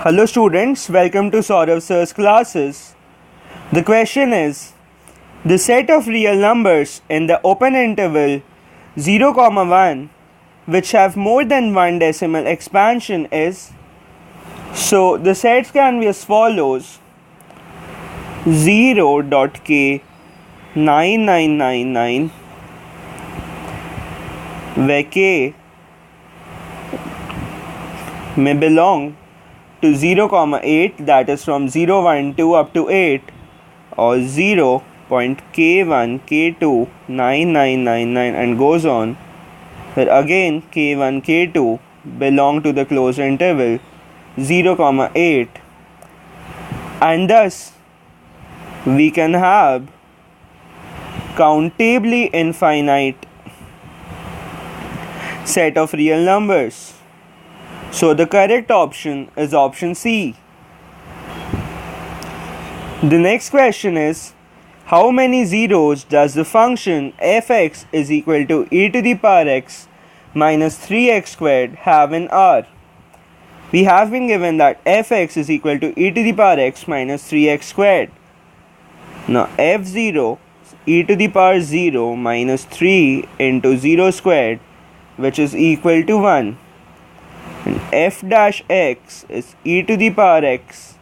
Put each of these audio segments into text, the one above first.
Hello students, welcome to Saurav Sir's classes. The question is, the set of real numbers in the open interval 0, 1 which have more than one decimal expansion is. So the sets can be as follows: 0.k 9999, where k may belong to 0, 8, that is from 0, 1, 2 up to 8, or 0.k1, k2, 9999 and goes on, where again k1, k2 belong to the closed interval 0, 8, and thus we can have countably infinite set of real numbers. So the correct option is option C. The next question is, how many zeros does the function fx is equal to e to the power x minus 3x squared have in R? We have been given that fx is equal to e to the power x minus 3x squared. Now f0 e to the power 0 minus 3 into 0 squared, which is equal to 1. And f dash x is e to the power x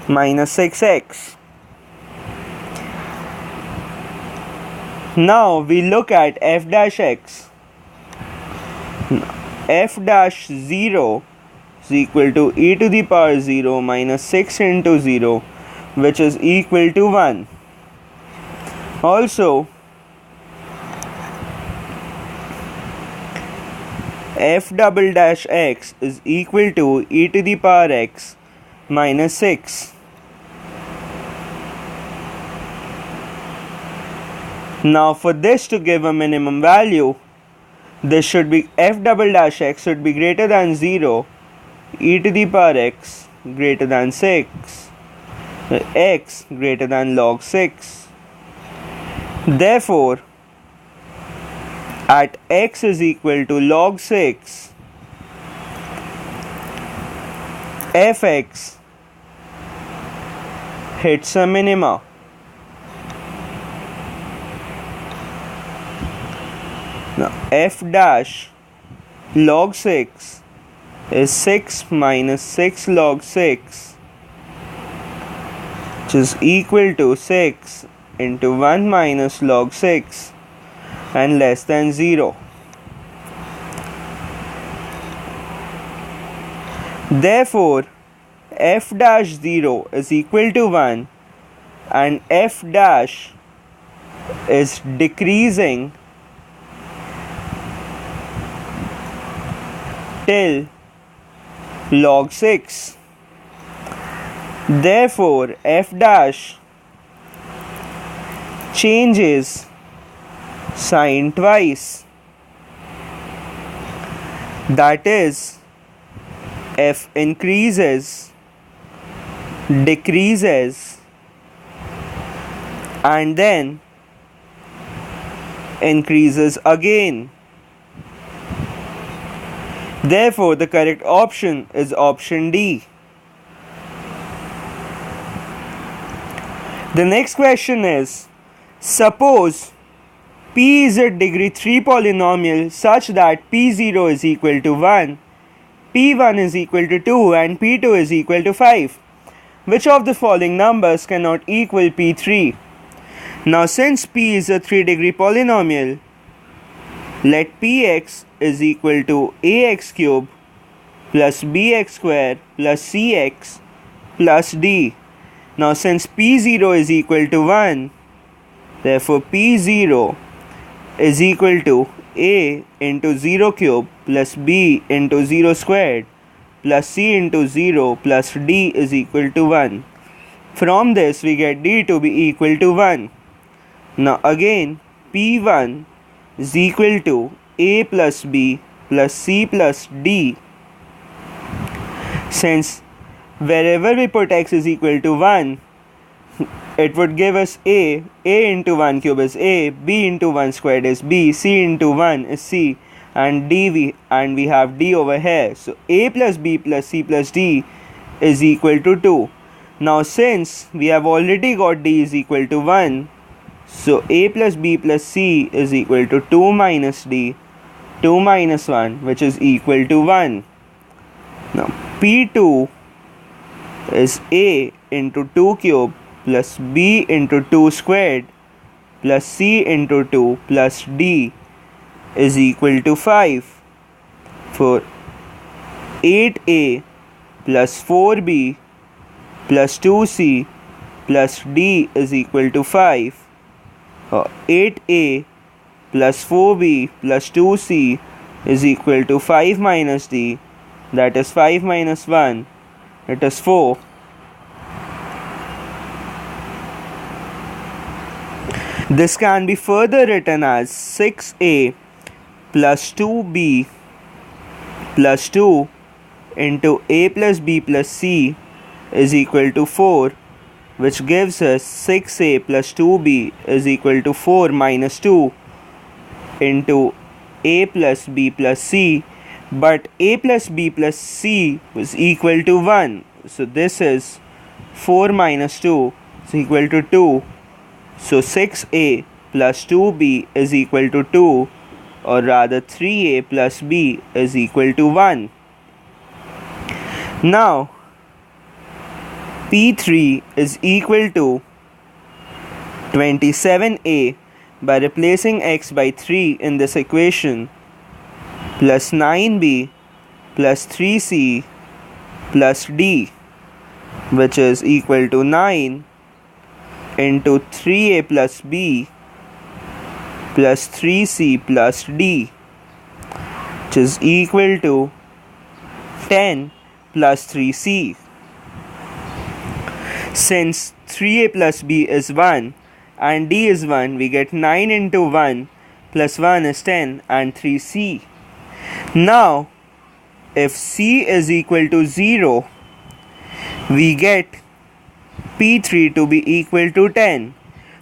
minus 6x. Now we look at f dash x. F dash 0 is equal to e to the power 0 minus 6 into 0, which is equal to 1. Also, f double dash x is equal to e to the power x minus 6. Now for this to give a minimum value, this should be f double dash x should be greater than 0, e to the power x greater than 6, x greater than log 6. Therefore, at x is equal to log 6, fx hits a minima. Now f dash log 6 is 6 minus 6 log 6, which is equal to 6 into 1 minus log 6 and less than 0. Therefore, f dash 0 is equal to 1 and f dash is decreasing till log 6. Therefore, f dash changes sign twice, that is, f increases, decreases, and then increases again. Therefore, the correct option is option D. The next question is, suppose P is a degree 3 polynomial such that P0 is equal to 1, P1 is equal to 2 and P2 is equal to 5. Which of the following numbers cannot equal P3? Now since P is a 3-degree polynomial, let Px is equal to ax cube plus bx square plus cx plus d. Now since P0 is equal to 1, therefore P0 is equal to a into 0 cube plus b into 0 squared plus c into 0 plus d is equal to 1. From this we get d to be equal to 1. Now again P1 is equal to a plus b plus c plus d. Since wherever we put x is equal to 1, it would give us a into 1 cube is a, b into 1 squared is b, c into 1 is c, and we have d over here. So a plus b plus c plus d is equal to 2. Now since we have already got D is equal to 1, so A plus B plus C is equal to 2 minus D, 2 minus 1, which is equal to 1. Now P2 is A into 2 cube plus B into 2 squared plus C into 2 plus D is equal to 5. For 8A plus 4B plus 2C plus D is equal to 5. 8A plus 4B plus 2C is equal to 5 minus D, that is 5 minus 1, it is 4. This can be further written as 6A plus 2B plus 2 into A plus B plus C is equal to 4, which gives us 6A plus 2B is equal to 4 minus 2 into A plus B plus C, but A plus B plus C was equal to 1, so this is 4 minus 2 is equal to 2, so 6A plus 2B is equal to 2, or rather 3A plus B is equal to 1. Now P3 is equal to 27A by replacing x by 3 in this equation, plus 9B plus 3C plus D, which is equal to 9 into 3A plus B plus 3C plus D, which is equal to 10 plus 3C. Since 3A plus B is 1 and D is 1, we get 9 into 1 plus 1 is 10 and 3C. Now if C is equal to 0, we get P3 to be equal to 10.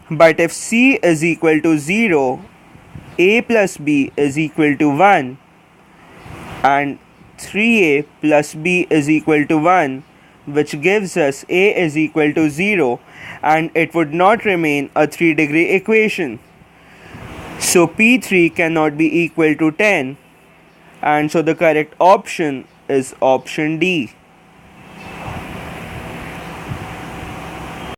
But if C is equal to 0, A plus B is equal to 1 and 3A plus B is equal to 1, which gives us A is equal to 0, and it would not remain a 3-degree equation. So P3 cannot be equal to 10, and so the correct option is option D.